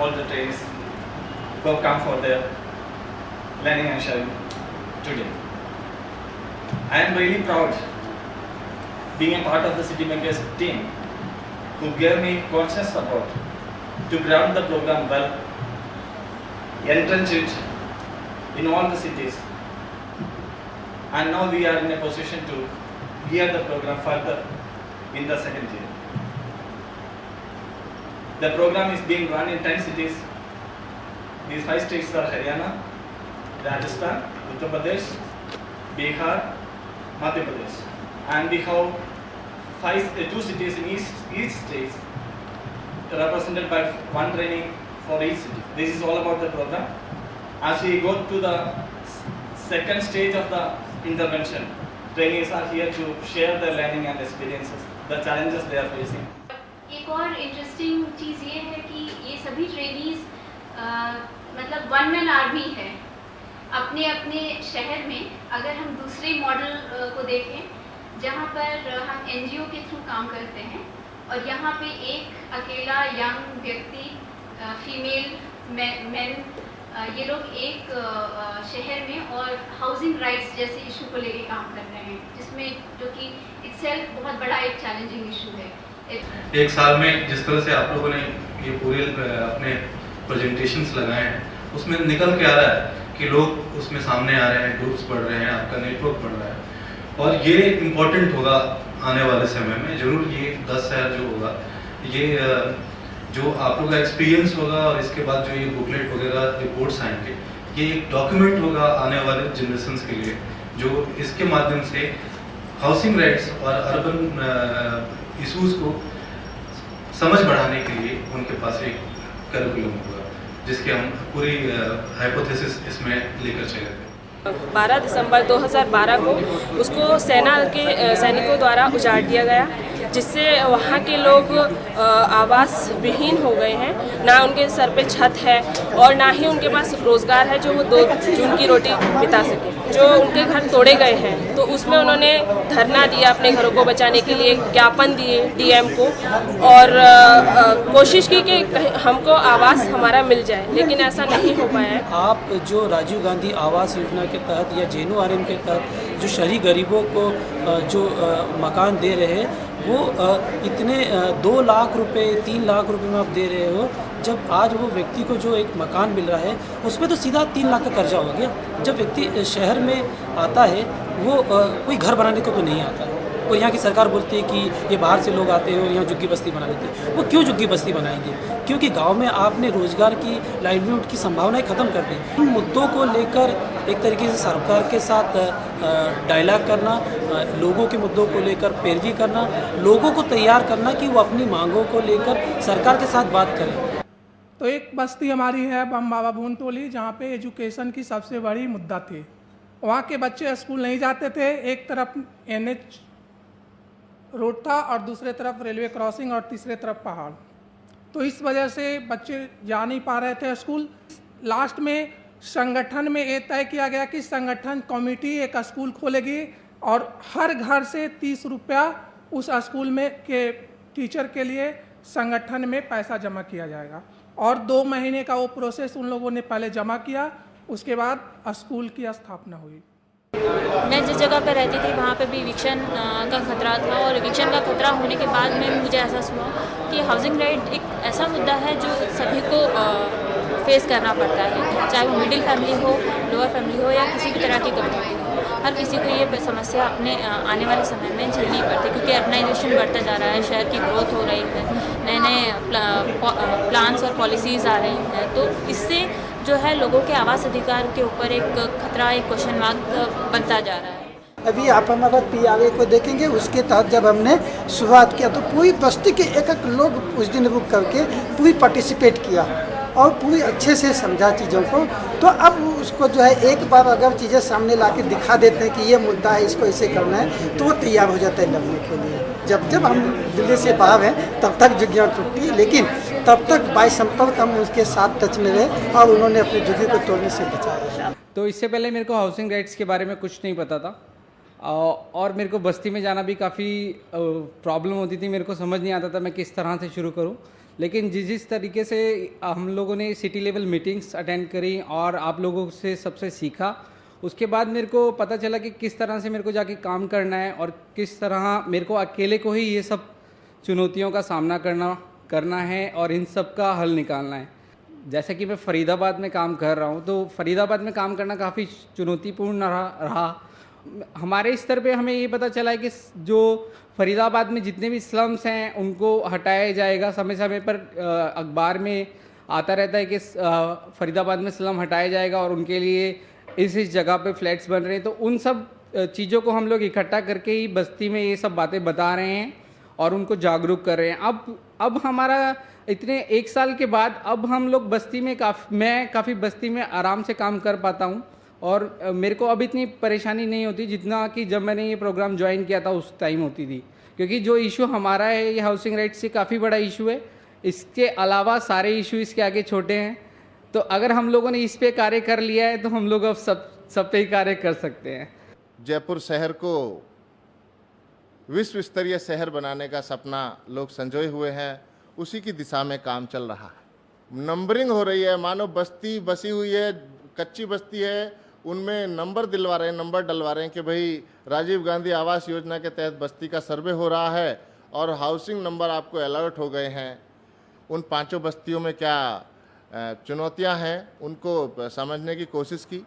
all the trainees who have come for their learning and sharing today. I am really proud being a part of the City Makers team who gave me conscious support to ground the program well, entrench it in all the cities, and now we are in a position to gear the program further in the second year. The program is being run in 10 cities. These 5 states are Haryana, Rajasthan, Uttar Pradesh, Bihar, Madhya Pradesh, and we have 2 cities in each state represented by 1 training for each city. This is all about the program. As we go to the second stage of the intervention, trainees are here to share their learning and experiences, the challenges they are facing. एक और interesting चीज़ ये है कि ये सभी trainees मतलब one man army है अपने अपने शहर में। अगर हम दूसरे मॉडल को देखें जहाँ पर हम एनजीओ के थ्रू काम करते हैं और यहाँ पे एक अकेला यंग व्यक्ति फीमेल मेन ये लोग एक शहर में और हाउसिंग राइट्स जैसे इशू को लेके काम कर रहे हैं, जिसमें जो कि इटसेल्फ बहुत बड़ा एक चैलेंजिंग इशू है। एक साल में जिस तरह से आप लोगों ने ये पूरे अपने प्रेजेंटेशंस लगाए हैं, उसमें निकल के आ रहा है कि लोग उसमें सामने आ रहे हैं, ग्रुप्स बढ़ रहे हैं, आपका नेटवर्क बढ़ रहा है और ये इम्पोर्टेंट होगा आने वाले समय में। जरूर ये 10 शहर जो होगा, ये जो आप लोगों का एक्सपीरियंस होगा और इसके बाद जो ये बुकलेट वगैरह रिपोर्ट्स आएंगे, ये एक डॉक्यूमेंट होगा आने वाले जनरेशन्स के लिए, जो इसके माध्यम से हाउसिंग राइट्स और अर्बन इशूज़ को समझ बढ़ाने के लिए उनके पास एक करिकुलम होगा, जिसके हम पूरी हाइपोथेसिस इसमें लेकर चले थे। 12 दिसंबर 2012 को उसको सेना के सैनिकों द्वारा उजाड़ दिया गया, जिससे वहाँ के लोग आवास विहीन हो गए हैं। ना उनके सर पे छत है और ना ही उनके पास रोज़गार है जो वो 2 जून की रोटी बिता सके। जो उनके घर तोड़े गए हैं तो उसमें उन्होंने धरना दिया अपने घरों को बचाने के लिए, ज्ञापन दिए डीएम को और कोशिश की कि हमको आवास हमारा मिल जाए, लेकिन ऐसा नहीं हो पाया है। आप जो राजीव गांधी आवास योजना के तहत या जेएनआरएम के तहत जो शहरी गरीबों को जो मकान दे रहे हैं, वो इतने 2 लाख रुपए 3 लाख रुपए में आप दे रहे हो, जब आज वो व्यक्ति को जो एक मकान मिल रहा है उसमें तो सीधा 3 लाख का कर्जा हो गया। जब व्यक्ति शहर में आता है वो कोई घर बनाने को तो नहीं आता है, और यहाँ की सरकार बोलती है कि ये बाहर से लोग आते हो यहाँ झुग्गी बस्ती बना लेते हैं। वो क्यों झुग्गी बस्ती बनाएंगे? क्योंकि गांव में आपने रोजगार की लाइवलीहुड की संभावनाएं ख़त्म कर दी। इन मुद्दों को लेकर एक तरीके से सरकार के साथ डायलॉग करना, लोगों के मुद्दों को लेकर पैरवी करना, लोगों को तैयार करना कि वो अपनी मांगों को लेकर सरकार के साथ बात करें। तो एक बस्ती हमारी है बम बाबा भूनतोली, जहाँ पे एजुकेशन की सबसे बड़ी मुद्दा थी। वहाँ के बच्चे स्कूल नहीं जाते थे। एक तरफ NH रोड था और दूसरे तरफ रेलवे क्रॉसिंग और तीसरे तरफ पहाड़, तो इस वजह से बच्चे जा नहीं पा रहे थे स्कूल। लास्ट में संगठन में ये तय किया गया कि संगठन कमेटी एक स्कूल खोलेगी और हर घर से 30 रुपया उस स्कूल में के टीचर के लिए संगठन में पैसा जमा किया जाएगा, और 2 महीने का वो प्रोसेस उन लोगों ने पहले जमा किया। उसके बाद स्कूल की स्थापना हुई। मैं जिस जगह पर रहती थी वहाँ पे भी इविक्शन का खतरा था, और इविक्शन का खतरा होने के बाद में मुझे एहसास हुआ कि हाउसिंग राइट एक ऐसा मुद्दा है जो सभी को फेस करना पड़ता है, चाहे वो मिडिल फैमिली हो, लोअर फैमिली हो या किसी भी तरह की कम्युनिटी हो। हर किसी को ये समस्या अपने आने वाले समय में झेलनी पड़ती है, क्योंकि अर्बनाइजेशन बढ़ता जा रहा है, शहर की ग्रोथ हो रही है, नए नए प्लान्स और पॉलिसीज़ आ रही हैं, तो इससे जो है लोगों के आवास अधिकार के ऊपर एक खतरा, एक क्वेश्चन मार्क बनता जा रहा है। अभी आप हम अगर PRA को देखेंगे, उसके तहत जब हमने शुरुआत किया तो पूरी बस्ती के एक लोग उस दिन रुक करके पूरी पार्टिसिपेट किया और पूरी अच्छे से समझा चीज़ों को। तो अब उसको जो है एक बार अगर चीज़ें सामने ला के दिखा देते हैं कि ये मुद्दा है, इसको ऐसे करना है, तो वो तैयार हो जाता है लड़ने के लिए। जब हम दिल्ली से बाहर हैं तब तक झुग्गियाँ टूटती है, लेकिन तब तक बाई संपर्क हम उसके साथ टच में रहे और उन्होंने अपनी झुग्गी को तोड़ने से बचाया। तो इससे पहले मेरे को हाउसिंग राइट्स के बारे में कुछ नहीं पता था, और मेरे को बस्ती में जाना भी काफ़ी प्रॉब्लम होती थी। मेरे को समझ नहीं आता था मैं किस तरह से शुरू करूं, लेकिन जिस तरीके से हम लोगों ने सिटी लेवल मीटिंग्स अटेंड करी और आप लोगों से सबसे सीखा, उसके बाद मेरे को पता चला कि किस तरह से मेरे को जाके काम करना है और किस तरह मेरे को अकेले को ही ये सब चुनौतियों का सामना करना है और इन सब का हल निकालना है। जैसे कि मैं फ़रीदाबाद में काम कर रहा हूँ, तो फ़रीदाबाद में काम करना काफ़ी चुनौतीपूर्ण रहा। हमारे स्तर पे हमें ये पता चला है कि जो फ़रीदाबाद में जितने भी स्लम्स हैं उनको हटाया जाएगा। समय समय पर अखबार में आता रहता है कि फ़रीदाबाद में स्लम हटाया जाएगा और उनके लिए इस जगह पे फ्लैट्स बन रहे हैं। तो उन सब चीज़ों को हम लोग इकट्ठा करके ही बस्ती में ये सब बातें बता रहे हैं और उनको जागरूक कर रहे हैं। अब हमारा इतने 1 साल के बाद अब हम लोग बस्ती में मैं काफ़ी बस्ती में आराम से काम कर पाता हूँ और मेरे को अब इतनी परेशानी नहीं होती जितना कि जब मैंने ये प्रोग्राम ज्वाइन किया था उस टाइम होती थी। क्योंकि जो इशू हमारा है ये हाउसिंग राइट्स से काफ़ी बड़ा इशू है। इसके अलावा सारे इशू इसके आगे छोटे हैं। तो अगर हम लोगों ने इस पे कार्य कर लिया है तो हम लोग अब सब पे ही कार्य कर सकते हैं। जयपुर शहर को विश्व स्तरीय शहर बनाने का सपना लोग संजोए हुए हैं, उसी की दिशा में काम चल रहा है। नंबरिंग हो रही है, मानो बस्ती बसी हुई है, कच्ची बस्ती है, उनमें नंबर डलवा रहे हैं कि भाई राजीव गांधी आवास योजना के तहत बस्ती का सर्वे हो रहा है और हाउसिंग नंबर आपको अलर्ट हो गए हैं। उन 5 बस्तियों में क्या चुनौतियां हैं उनको समझने की कोशिश की।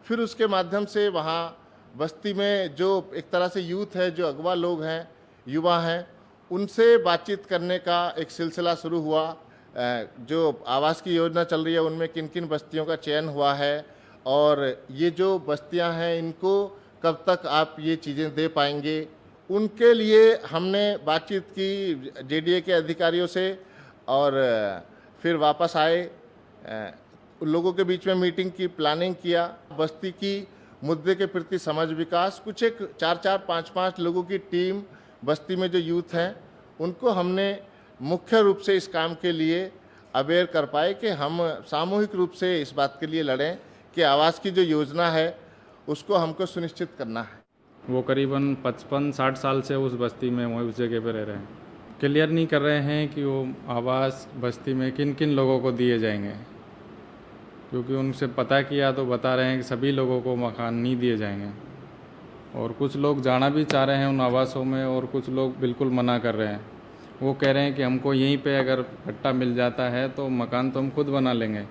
फिर उसके माध्यम से वहाँ बस्ती में जो एक तरह से यूथ है, जो अगवा लोग हैं, युवा हैं, उनसे बातचीत करने का एक सिलसिला शुरू हुआ। जो आवास की योजना चल रही है उनमें किन किन बस्तियों का चयन हुआ है और ये जो बस्तियां हैं इनको कब तक आप ये चीज़ें दे पाएंगे, उनके लिए हमने बातचीत की जेडीए के अधिकारियों से और फिर वापस आए, लोगों के बीच में मीटिंग की, प्लानिंग किया, बस्ती की मुद्दे के प्रति समझ विकास, कुछ एक 4-4, 5-5 लोगों की टीम बस्ती में जो यूथ हैं उनको हमने मुख्य रूप से इस काम के लिए अवेयर कर पाए कि हम सामूहिक रूप से इस बात के लिए लड़ें कि आवास की जो योजना है उसको हमको सुनिश्चित करना है। वो करीबन 55-60 साल से उस बस्ती में उस जगह पर रह रहे हैं। क्लियर नहीं कर रहे हैं कि वो आवास बस्ती में किन किन लोगों को दिए जाएंगे, क्योंकि उनसे पता किया तो बता रहे हैं कि सभी लोगों को मकान नहीं दिए जाएंगे और कुछ लोग जाना भी चाह रहे हैं उन आवासों में और कुछ लोग बिल्कुल मना कर रहे हैं। वो कह रहे हैं कि हमको यहीं पे अगर पट्टा मिल जाता है तो मकान तो हम खुद बना लेंगे,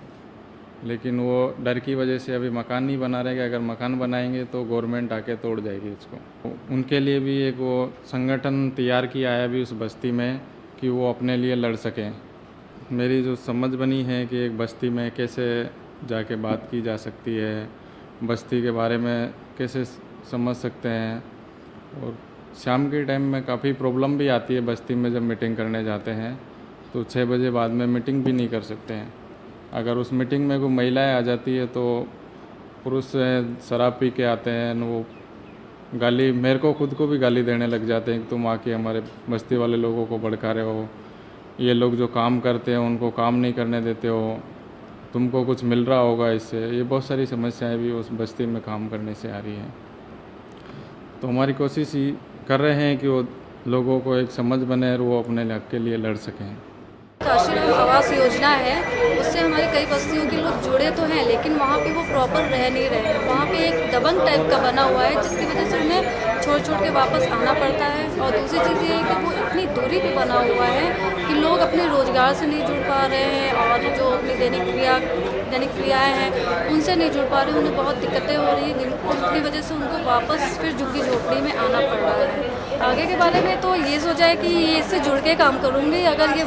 लेकिन वो डर की वजह से अभी मकान नहीं बना रहे कि अगर मकान बनाएंगे तो गवर्नमेंट आके तोड़ जाएगी इसको। उनके लिए भी एक वो संगठन तैयार किया है अभी उस बस्ती में कि वो अपने लिए लड़ सकें। मेरी जो समझ बनी है कि एक बस्ती में कैसे जाके बात की जा सकती है, बस्ती के बारे में कैसे समझ सकते हैं। और शाम के टाइम में काफ़ी प्रॉब्लम भी आती है बस्ती में, जब मीटिंग करने जाते हैं तो 6 बजे बाद में मीटिंग भी नहीं कर सकते हैं। अगर उस मीटिंग में कोई महिलाएं आ जाती है तो पुरुष शराब पी के आते हैं, वो गाली, मेरे को खुद को भी गाली देने लग जाते हैं कि तुम आके हमारे बस्ती वाले लोगों को भड़का रहे हो, ये लोग जो काम करते हैं उनको काम नहीं करने देते हो, तुमको कुछ मिल रहा होगा इससे। ये बहुत सारी समस्याएं भी उस बस्ती में काम करने से आ रही हैं। तो हमारी कोशिश ही कर रहे हैं कि वो लोगों को एक समझ बने और वो अपने हक के लिए लड़ सकें। आश्रम आवास योजना है, उससे हमारे कई बस्तियों के लोग जुड़े तो हैं, लेकिन वहाँ पे वो प्रॉपर रह नहीं रहे हैं। वहाँ पे एक दबंग टाइप का बना हुआ है जिसकी वजह से उन्हें छोड़ के वापस आना पड़ता है। और दूसरी चीज़ ये है कि वो इतनी दूरी पे बना हुआ है कि लोग अपने रोज़गार से नहीं जुड़ पा रहे हैं और जो अपनी दैनिक क्रियाएँ हैं उनसे नहीं जुड़ पा रहे हैं। उन्हें बहुत दिक्कतें हो रही हैं जिसकी वजह से उनको वापस फिर झुग्गी झोपड़ी में आना पड़ रहा है। आगे के बारे में तो ये सोचा है कि ये इससे जुड़ के काम करूँगी। अगर ये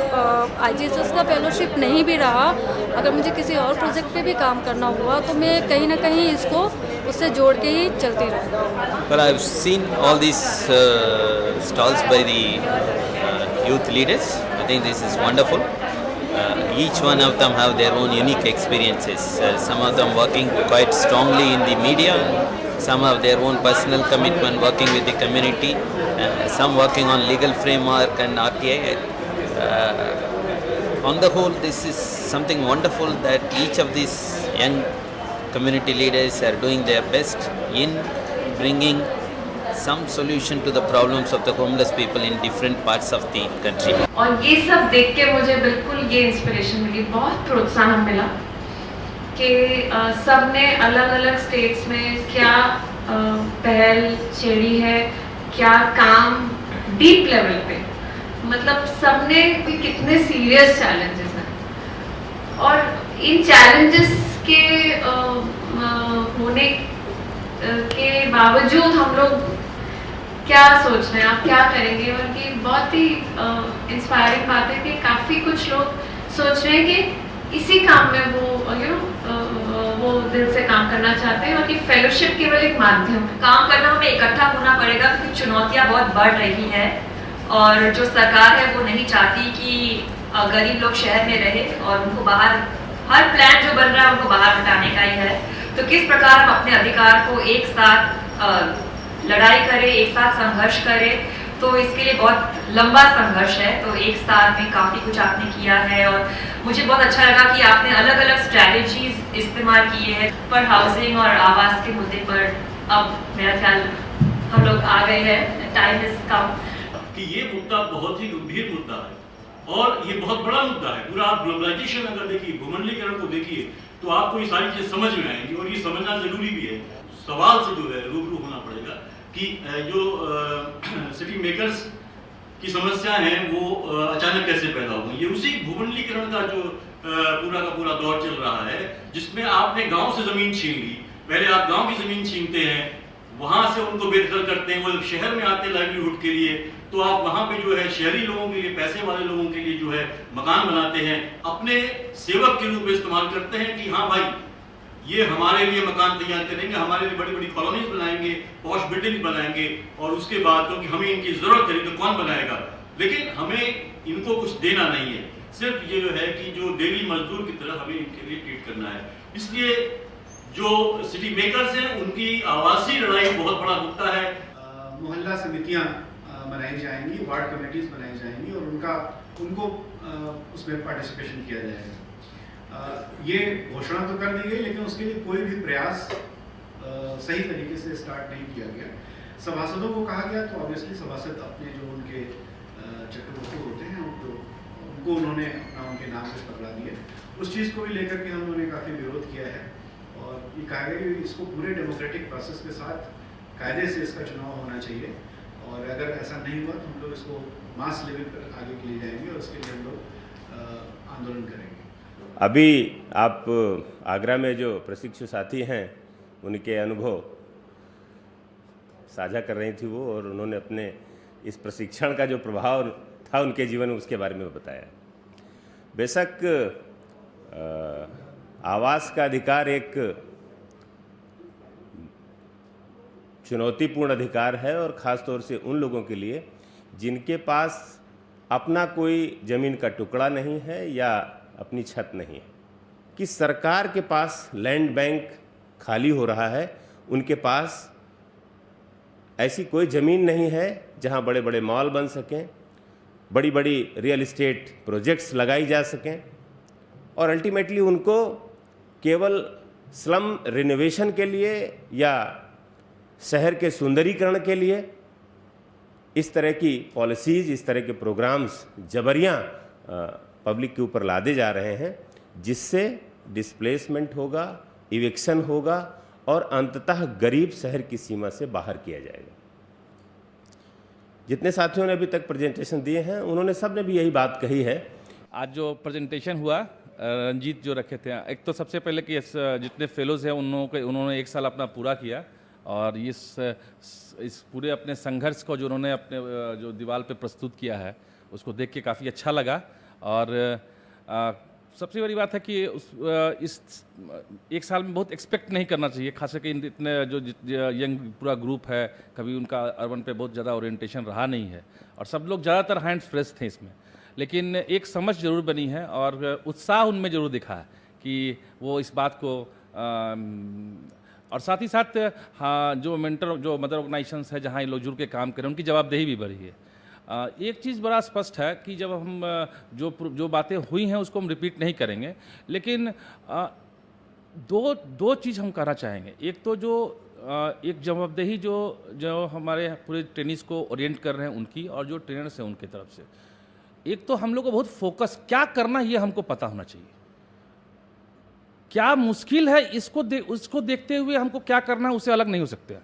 IGSS का फेलोशिप नहीं भी रहा, अगर मुझे किसी और प्रोजेक्ट पे भी काम करना हुआ तो मैं कहीं ना कहीं इसको उससे जोड़ के ही चलती रहूँगी। Well, I've seen all these stalls by the youth leaders. I think this is wonderful. Each one of them have their own unique experiences. Some of them working quite strongly in the media, some have their own personal commitment working with the community, some working on legal framework and RTI. On the whole, this is something wonderful that each of these young community leaders are doing their best in bringing some solution to the problems of the homeless people in different parts of the country. और ये सब देख के मुझे बिल्कुल ये inspiration मिली, बहुत प्रोत्साहन मिला कि सब ने अलग अलग स्टेट्स में क्या पहल छेड़ी है, क्या काम डीप लेवल पे, मतलब सबने कितने सीरियस चैलेंजेस हैं और इन चैलेंजेस के होने के बावजूद हम लोग क्या सोच रहे हैं, आप क्या करेंगे। और ये बहुत ही इंस्पायरिंग बात है कि काफ़ी कुछ लोग सोच रहे हैं कि इसी काम में वो वो दिल से काम करना चाहते हैं और ये फेलोशिप केवल एक माध्यम है। काम करना हमें इकट्ठा होना पड़ेगा क्योंकि चुनौतियां बहुत बढ़ रही हैं और जो सरकार है वो नहीं चाहती कि गरीब लोग शहर में रहे और उनको बाहर, हर प्लान जो बन रहा है उनको बाहर हटाने का ही है। तो किस प्रकार हम अपने अधिकार को एक साथ लड़ाई करें, एक साथ संघर्ष करें, तो इसके लिए बहुत लंबा संघर्ष है। तो एक साल में काफ़ी कुछ आपने किया है और मुझे बहुत अच्छा लगा कि आपने अलग अलग स्ट्रैटेजीज इस्तेमाल किए हैं पर हाउसिंग और आवास के मुद्दे पर। अब मेरा ख्याल हम लोग आ गए हैं, टाइम इज कम कि ये मुद्दा बहुत ही गंभीर मुद्दा है और ये बहुत बड़ा मुद्दा है। पूरा आप ग्लोबलाइजेशन अगर देखिए, भूमंडलीकरण को देखिए, तो आपको ये सारी चीज़ें समझ में आएंगी और ये समझना जरूरी भी है। सवाल से जो है रूबरू होना पड़ेगा कि जो सिटी मेकर्स की समस्या है वो अचानक कैसे पैदा हो गई। ये उसी भूमंडलीकरण का जो पूरा का पूरा दौर चल रहा है जिसमें आपने गांव से ज़मीन छीन ली। पहले आप गांव की ज़मीन छीनते हैं, वहाँ से उनको बेदखल करते हैं, वो शहर में आते हैं लाइवलीहुड के लिए, तो आप वहाँ पे जो है शहरी लोगों के लिए, पैसे वाले लोगों के लिए जो है मकान बनाते हैं, अपने सेवक के रूप में इस्तेमाल करते हैं कि हाँ भाई ये हमारे लिए मकान तैयार करेंगे, हमारे लिए बड़ी बड़ी कॉलोनीज बनाएंगे, पॉश बिल्डिंग बनाएंगे और उसके बाद क्योंकि हमें इनकी ज़रूरत है तो कौन बनाएगा। लेकिन हमें इनको कुछ देना नहीं है, सिर्फ ये जो है कि जो डेली मजदूर की तरह हमें इनके लिए ट्रीट करना है। इसलिए जो सिटी मेकर्स हैं उनकी आवासीय लड़ाई बहुत बड़ा मुद्दा है। मोहल्ला समितियाँ बनाई जाएंगी, वार्ड कमेटीज बनाई जाएंगी और उनको उसमें पार्टिसिपेशन किया जाएगा। ये घोषणा तो कर दी गई लेकिन उसके लिए कोई भी प्रयास सही तरीके से स्टार्ट नहीं किया गया। सभासदों को कहा गया तो ऑब्वियसली सभासद अपने जो उनके चक्रवर्ती होते हैं उनको उन्होंने उनके नाम से पकड़ा दिए। उस चीज़ को भी लेकर के हम लोगों ने काफ़ी विरोध किया है और ये कहा गया कि इसको पूरे डेमोक्रेटिक प्रोसेस के साथ कायदे से इसका चुनाव होना चाहिए और अगर ऐसा नहीं हुआ तो हम लोग इसको मास लेवल पर आगे के लिए जाएंगे और उसके लिए हम लोग आंदोलन करेंगे। अभी आप आगरा में जो प्रशिक्षु साथी हैं उनके अनुभव साझा कर रही थी वो, और उन्होंने अपने इस प्रशिक्षण का जो प्रभाव था उनके जीवन में उसके बारे में बताया। बेशक आवास का अधिकार एक चुनौतीपूर्ण अधिकार है और ख़ास तौर से उन लोगों के लिए जिनके पास अपना कोई ज़मीन का टुकड़ा नहीं है या अपनी छत नहीं है, कि सरकार के पास लैंड बैंक खाली हो रहा है, उनके पास ऐसी कोई ज़मीन नहीं है जहां बड़े बड़े मॉल बन सकें, बड़ी बड़ी रियल इस्टेट प्रोजेक्ट्स लगाई जा सकें और अल्टीमेटली उनको केवल स्लम रिनोवेशन के लिए या शहर के सुंदरीकरण के लिए इस तरह की पॉलिसीज़, इस तरह के प्रोग्राम्स जबरियां पब्लिक के ऊपर लादे जा रहे हैं, जिससे डिस्प्लेसमेंट होगा, इविक्शन होगा और अंततः गरीब शहर की सीमा से बाहर किया जाएगा। जितने साथियों ने अभी तक प्रेजेंटेशन दिए हैं उन्होंने सब ने भी यही बात कही है। आज जो प्रेजेंटेशन हुआ रंजीत जो रखे थे, एक तो सबसे पहले कि जितने फेलोज़ हैं उन्होंने एक साल अपना पूरा किया और इस पूरे अपने संघर्ष को जो उन्होंने अपने जो दीवार पे प्रस्तुत किया है उसको देख के काफ़ी अच्छा लगा। और सबसे बड़ी बात है कि इस एक साल में बहुत एक्सपेक्ट नहीं करना चाहिए, खास करके इतने जो यंग पूरा ग्रुप है, कभी उनका अर्बन पे बहुत ज़्यादा ओरिएंटेशन रहा नहीं है और सब लोग ज़्यादातर हैंड्स फ्रेश थे इसमें, लेकिन एक समझ जरूर बनी है और उत्साह उनमें ज़रूर दिखा है कि वो इस बात को और साथ ही साथ हाँ जो मदर ऑर्गेनाइजेशंस है जहाँ ये लोग जुड़ के काम करें उनकी जवाबदेही भी बढ़ी है। एक चीज़ बड़ा स्पष्ट है कि जब हम जो बातें हुई हैं उसको हम रिपीट नहीं करेंगे, लेकिन दो चीज़ हम कहना चाहेंगे। एक तो जो एक जवाबदेही जो हमारे पूरे ट्रेनिंग्स को ओरिएंट कर रहे हैं उनकी, और जो ट्रेनर्स हैं उनकी तरफ से। एक तो हम लोग को बहुत फोकस क्या करना ये हमको पता होना चाहिए, क्या मुश्किल है उसको देखते हुए हमको क्या करना है उससे अलग नहीं हो सकते हैं।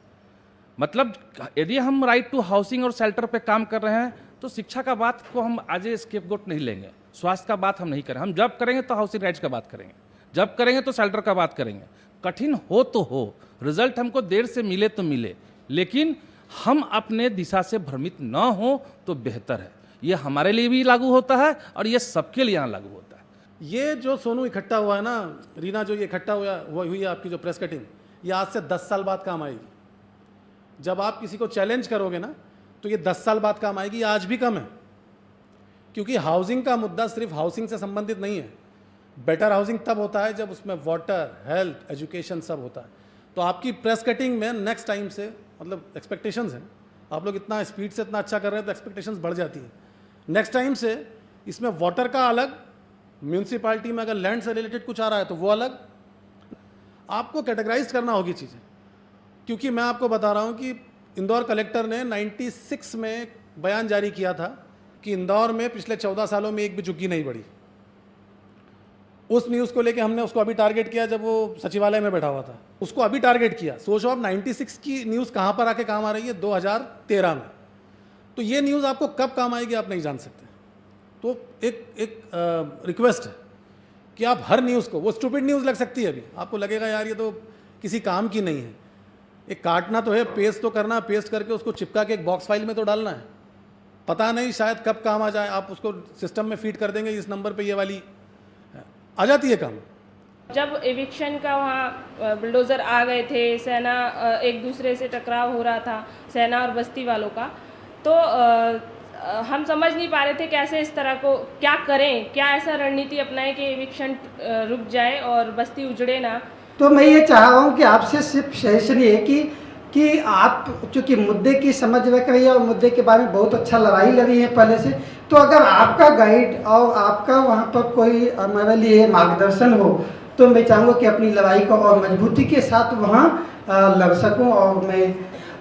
मतलब यदि हम राइट टू हाउसिंग और शेल्टर पे काम कर रहे हैं तो शिक्षा का बात को हम आज स्केपगोट नहीं लेंगे, स्वास्थ्य का बात हम नहीं करें। हम जब करेंगे तो हाउसिंग राइट्स का बात करेंगे, जब करेंगे तो शेल्टर का बात करेंगे। कठिन हो तो हो, रिजल्ट हमको देर से मिले तो मिले, लेकिन हम अपने दिशा से भ्रमित न हो तो बेहतर है। ये हमारे लिए भी लागू होता है और ये सबके लिए यहाँ लागू होता है। ये जो सोनू इकट्ठा हुआ है ना, रीना, जो ये इकट्ठा हुआ वो हुई है आपकी जो प्रेस कटिंग, ये आज से 10 साल बाद काम आएगी। जब आप किसी को चैलेंज करोगे ना तो ये 10 साल बाद काम आएगी, आज भी कम है। क्योंकि हाउसिंग का मुद्दा सिर्फ हाउसिंग से संबंधित नहीं है। बेटर हाउसिंग तब होता है जब उसमें वाटर, हेल्थ, एजुकेशन सब होता है। तो आपकी प्रेस कटिंग में नेक्स्ट टाइम से मतलब एक्सपेक्टेशंस हैं, आप लोग इतना स्पीड से इतना अच्छा कर रहे हैं तो एक्सपेक्टेशंस बढ़ जाती हैं। नेक्स्ट टाइम से इसमें वाटर का अलग, म्यूनसिपालिटी में अगर लैंड से रिलेटेड कुछ आ रहा है तो वो अलग, आपको कैटेगराइज करना होगी चीज़ें। क्योंकि मैं आपको बता रहा हूँ कि इंदौर कलेक्टर ने 96 में बयान जारी किया था कि इंदौर में पिछले 14 सालों में एक भी झुग्गी नहीं बढ़ी। उस न्यूज़ को लेके हमने उसको अभी टारगेट किया जब वो सचिवालय में बैठा हुआ था, उसको अभी टारगेट किया। सोचो आप 96 की न्यूज़ कहाँ पर आके काम आ रही है 2013 में। तो ये न्यूज़ आपको कब काम आएगी आप नहीं जान सकते। तो एक रिक्वेस्ट है कि आप हर न्यूज़ को, वो स्टूपिड न्यूज़ लग सकती है, अभी आपको लगेगा यार ये तो किसी काम की नहीं है, एक काटना तो है, पेस्ट तो करना, पेस्ट करके उसको चिपका के एक बॉक्स फाइल में तो डालना है, पता नहीं शायद कब काम आ जाए। आप उसको सिस्टम में फीड कर देंगे, इस नंबर पे ये वाली आ जाती है काम। जब एविक्शन का वहाँ बुलडोज़र आ गए थे, सेना एक दूसरे से टकराव हो रहा था, सेना और बस्ती वालों का, तो हम समझ नहीं पा रहे थे कैसे इस तरह को क्या करें, क्या ऐसा रणनीति अपनाएं कि एविक्शन रुक जाए और बस्ती उजड़े ना। तो मैं ये चाह रहा हूँ कि आपसे सिर्फ सजेशन ये कि आप चूँकि मुद्दे की समझ रख रही है और मुद्दे के बारे में बहुत अच्छा लड़ाई लड़ी है पहले से, तो अगर आपका गाइड और आपका वहाँ पर कोई हमारे लिए मार्गदर्शन हो तो मैं चाहूँगा कि अपनी लड़ाई को और मजबूती के साथ वहाँ लड़ सकूँ।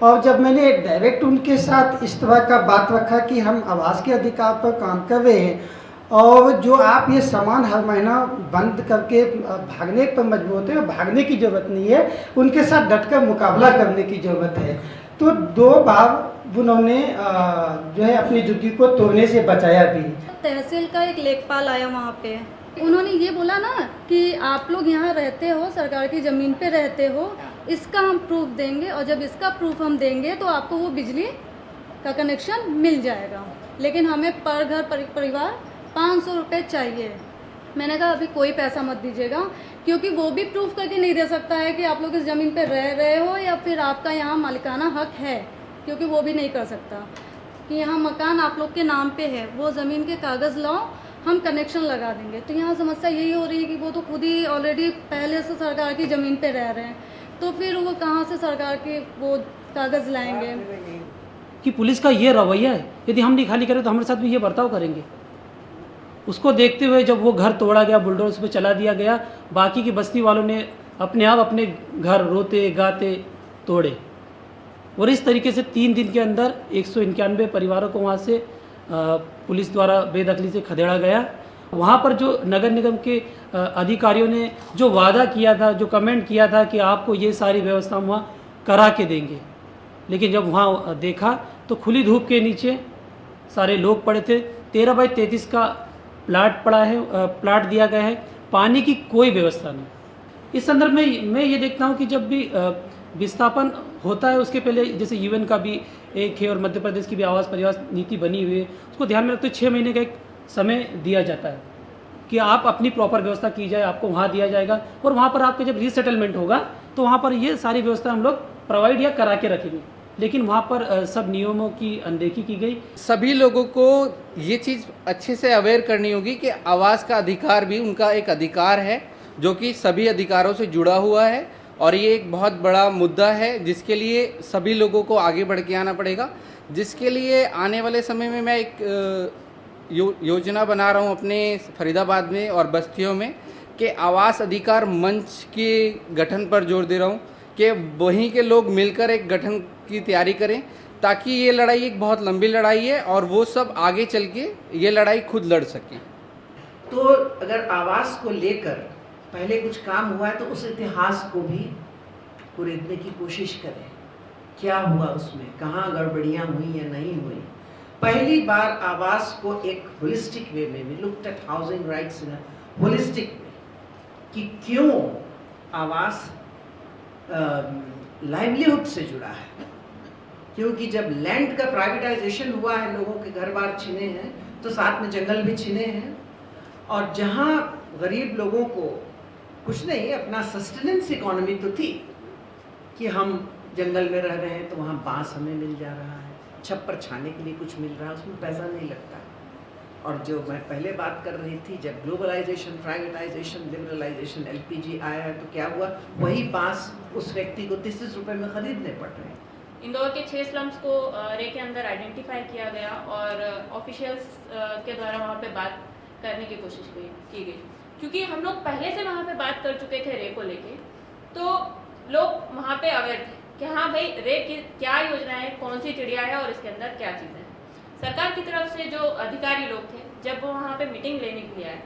और जब मैंने डायरेक्ट उनके साथ इस तरह का बात रखा कि हम आवास के अधिकार पर काम कर रहे हैं और जो आप ये सामान हर महीना बंद करके भागने पर मजबूर होते हैं, भागने की ज़रूरत नहीं है, उनके साथ डटकर मुकाबला करने की ज़रूरत है। तो 2 बार उन्होंने जो है अपनी झुग्गी को तोड़ने से बचाया भी। तहसील का एक लेखपाल आया वहाँ पे, उन्होंने ये बोला ना कि आप लोग यहाँ रहते हो, सरकार की ज़मीन पे रहते हो, इसका हम प्रूफ देंगे और जब इसका प्रूफ हम देंगे तो आपको वो बिजली का कनेक्शन मिल जाएगा, लेकिन हमें पर घर परिवार 500 रुपये चाहिए। मैंने कहा अभी कोई पैसा मत दीजिएगा, क्योंकि वो भी प्रूफ करके नहीं दे सकता है कि आप लोग इस ज़मीन पे रह रहे हो या फिर आपका यहाँ मालिकाना हक है, क्योंकि वो भी नहीं कर सकता कि यहाँ मकान आप लोग के नाम पे है, वो ज़मीन के कागज़ लाओ, हम कनेक्शन लगा देंगे। तो यहाँ समस्या यही हो रही है कि वो तो खुद ही ऑलरेडी पहले से सरकार की ज़मीन पे रह रहे हैं, तो फिर वो कहाँ से सरकार के वो कागज़ लाएंगे। कि पुलिस का ये रवैया है, यदि हम नहीं खाली करें तो हमारे साथ भी ये बर्ताव करेंगे। उसको देखते हुए जब वो घर तोड़ा गया, बुलडोज़र पे चला दिया गया, बाकी की बस्ती वालों ने अपने आप अपने घर रोते गाते तोड़े और इस तरीके से 3 दिन के अंदर 191 परिवारों को वहाँ से पुलिस द्वारा बेदखली से खदेड़ा गया। वहाँ पर जो नगर निगम के अधिकारियों ने जो वादा किया था, जो कमेंट किया था कि आपको ये सारी व्यवस्था वहाँ करा के देंगे, लेकिन जब वहाँ देखा तो खुली धूप के नीचे सारे लोग पड़े थे। 13 बाई 33 का प्लाट पड़ा है, प्लाट दिया गया है, पानी की कोई व्यवस्था नहीं। इस संदर्भ में मैं ये देखता हूँ कि जब भी विस्थापन होता है उसके पहले जैसे यूएन का भी एक है और मध्य प्रदेश की भी आवास परिवार नीति बनी हुई है, उसको ध्यान में रखते हुए 6 महीने का एक समय दिया जाता है कि आप अपनी प्रॉपर व्यवस्था की जाए, आपको वहाँ दिया जाएगा और वहाँ पर आपका जब रीसेटलमेंट होगा तो वहाँ पर ये सारी व्यवस्था हम लोग प्रोवाइड या करा के रखेंगे। लेकिन वहाँ पर सब नियमों की अनदेखी की गई। सभी लोगों को ये चीज़ अच्छे से अवेयर करनी होगी कि आवास का अधिकार भी उनका एक अधिकार है जो कि सभी अधिकारों से जुड़ा हुआ है और ये एक बहुत बड़ा मुद्दा है जिसके लिए सभी लोगों को आगे बढ़ के आना पड़ेगा, जिसके लिए आने वाले समय में मैं एक योजना बना रहा हूँ अपने फरीदाबाद में और बस्तियों में कि आवास अधिकार मंच के गठन पर जोर दे रहा हूँ कि वहीं के लोग मिलकर एक गठन की तैयारी करें, ताकि ये लड़ाई एक बहुत लंबी लड़ाई है और वो सब आगे चल के ये लड़ाई खुद लड़ सकें। तो अगर आवास को लेकर पहले कुछ काम हुआ है तो उस इतिहास को भी कुरेदने की कोशिश करें, क्या हुआ उसमें, कहाँ गड़बड़ियाँ हुई या नहीं हुई। पहली बार आवास को एक होलिस्टिक वे में, we looked at housing rights in holistic way, कि क्यों आवास लाइवलीहुड से जुड़ा है। क्योंकि जब लैंड का प्राइवेटाइजेशन हुआ है, लोगों के घर बार छीने हैं, तो साथ में जंगल भी छीने हैं। और जहाँ गरीब लोगों को कुछ नहीं, अपना सस्टेनेंस इकोनॉमी तो थी कि हम जंगल में रह रहे हैं तो वहाँ बांस हमें मिल जा रहा है, छप्पर छाने के लिए कुछ मिल रहा है, उसमें पैसा नहीं लगता। और जो मैं पहले बात कर रही थी, जब ग्लोबलाइजेशन, प्राइवेटाइजेशन, लिबरलाइजेशन, LPG आया है तो क्या हुआ, वही बांस उस व्यक्ति को 30 रुपए में खरीदने पड़ रहे हैं। इंदौर के 6 स्लम्स को रे के अंदर आइडेंटिफाई किया गया और ऑफिशियल्स के द्वारा वहाँ पे बात करने की कोशिश की गई, क्योंकि हम लोग पहले से वहाँ पे बात कर चुके थे रे को लेके, तो लोग वहाँ पे अवेयर थे कि हाँ भाई रे की क्या योजना है, कौन सी चिड़िया है और इसके अंदर क्या चीज़ें हैं। सरकार की तरफ से जो अधिकारी लोग थे, जब वो वहाँ पे मीटिंग लेने के लिए आए,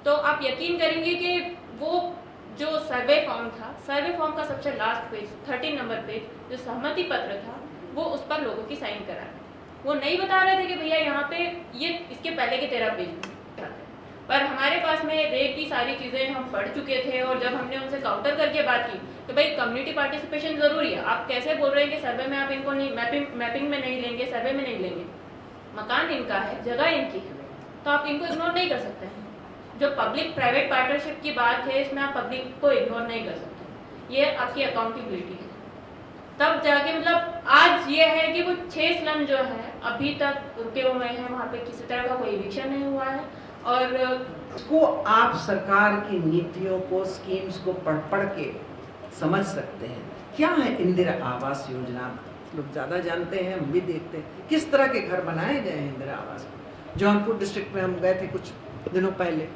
तो आप यकीन करेंगे कि वो जो सर्वे फॉर्म था, सर्वे फॉर्म का सबसे लास्ट पेज, 13 नंबर पेज, जो सहमति पत्र था, वो उस पर लोगों की साइन करा रहे। वो नहीं बता रहे थे कि भैया यहाँ पे ये इसके पहले के 13 पेज में, पर हमारे पास में रे की सारी चीज़ें हम पढ़ चुके थे। और जब हमने उनसे काउंटर करके बात की तो भाई कम्युनिटी पार्टिसिपेशन ज़रूरी है, आप कैसे बोल रहे हैं कि सर्वे में आप इनको नहीं, मैपिंग में नहीं लेंगे, सर्वे में नहीं लेंगे, मकान इनका है, जगह इनकी है, तो आप इनको इग्नोर नहीं कर सकते हैं। जो पब्लिक प्राइवेट पार्टनरशिप की बात है, इसमें आप पब्लिक को इग्नोर नहीं कर सकते, ये आपकी अकाउंटेबिलिटी है। तब जाके मतलब आज ये है कि वो 6 स्लम जो है अभी तक रुके हुए हैं, वहाँ पे किसी तरह का कोई इविक्शन नहीं हुआ है। और को आप सरकार की नीतियों को, स्कीम्स को पढ़ के समझ सकते हैं। क्या है इंदिरा आवास योजना, लोग ज़्यादा जानते हैं, हम भी देखते हैं किस तरह के घर बनाए गए हैं इंदिरा आवास में। जौनपुर डिस्ट्रिक्ट में हम गए थे कुछ दिनों पहले,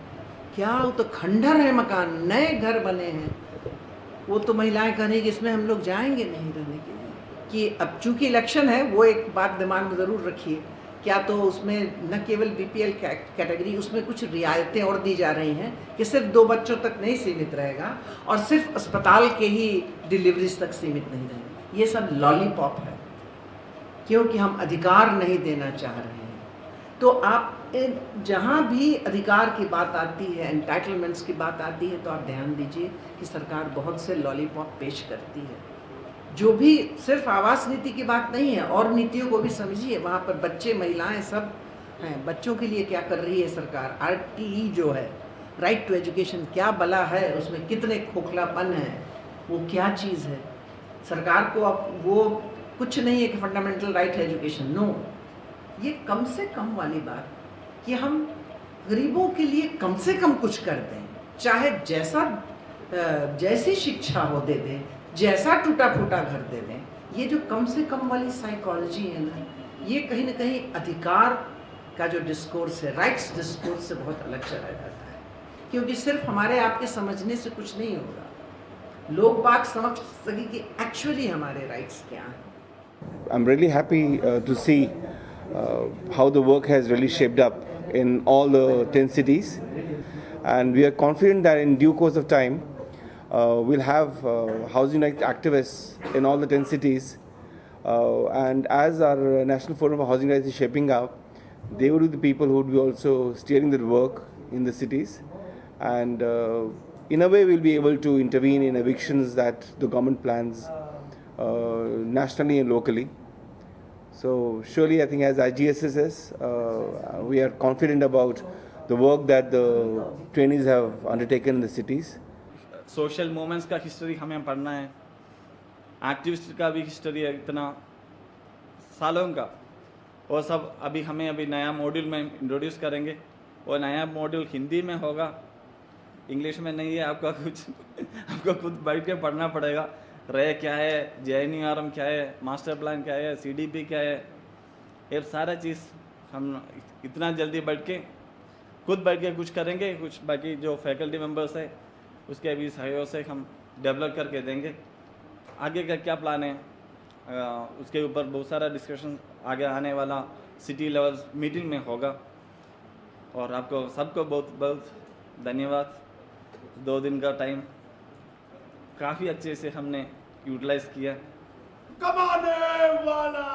क्या वो तो खंडर है मकान, नए घर बने हैं। वो तो महिलाएं कह रही कि इसमें हम लोग जाएंगे नहीं रहने के लिए। कि अब चूंकि इलेक्शन है, वो एक बात दिमाग में ज़रूर रखिए, क्या तो उसमें न केवल BPL कैटेगरी, उसमें कुछ रियायतें और दी जा रही हैं कि सिर्फ 2 बच्चों तक नहीं सीमित रहेगा और सिर्फ अस्पताल के ही डिलीवरीज तक सीमित नहीं रहेगा। ये सब लॉलीपॉप है, क्योंकि हम अधिकार नहीं देना चाह रहे हैं। तो आप जहाँ भी अधिकार की बात आती है, एंटाइटलमेंट्स की बात आती है, तो आप ध्यान दीजिए कि सरकार बहुत से लॉलीपॉप पेश करती है, जो भी सिर्फ आवास नीति की बात नहीं है, और नीतियों को भी समझिए। वहाँ पर बच्चे, महिलाएं सब हैं। बच्चों के लिए क्या कर रही है सरकार? RTE जो है, राइट टू एजुकेशन, क्या बला है उसमें, कितने खोखलापन है, वो क्या चीज़ है? सरकार को अब वो कुछ नहीं है कि फंडामेंटल राइट है एजुकेशन, नो। ये कम से कम वाली बात कि हम गरीबों के लिए कम से कम कुछ कर दें, चाहे जैसी शिक्षा हो दे दें, जैसा टूटा फूटा घर दे दें। ये जो कम से कम वाली साइकोलॉजी है ना, ये कहीं ना कहीं अधिकार का जो डिस्कोर्स है, राइट्स डिस्कोर्स से बहुत अलग चला जाता है। क्योंकि सिर्फ हमारे आपके समझने से कुछ नहीं होगा, लोग बाग समझ सके कि एक्चुअली हमारे राइट्स क्या हैं। I'm really happy to see how the work has really shaped up in all the 10 cities, and we are confident that in due course of time we'll have housing rights activists in all the 10 cities, and as our National Forum for Housing Rights is shaping up, they would be the people who would be also steering the work in the cities, and in a way we'll be able to intervene in evictions that the government plans nationally and locally. So surely I think as IGSSS we are confident about the work that the trainees have undertaken in the cities. Social movements का history हमें पढ़ना है, activist का भी history है इतना सालों का, वो सब अभी नया मॉड्यूल में इंट्रोड्यूस करेंगे। वो नया मॉड्यूल हिंदी में होगा, इंग्लिश में नहीं है। आपका कुछ आपको खुद बैठ के पढ़ना पड़ेगा। रे क्या है, JNURM क्या है, मास्टर प्लान क्या है, CDP क्या है, ये सारा चीज़ हम इतना जल्दी खुद बैठ के कुछ करेंगे। कुछ बाकी जो फैकल्टी मेंबर्स है उसके भी सहयोग से हम डेवलप करके देंगे। आगे का क्या प्लान है, उसके ऊपर बहुत सारा डिस्कशन आगे आने वाला सिटी लेवल मीटिंग में होगा। और आपको सबको बहुत बहुत धन्यवाद। 2 दिन का टाइम काफ़ी अच्छे से हमने यूटिलाइज किया। कमाने वाला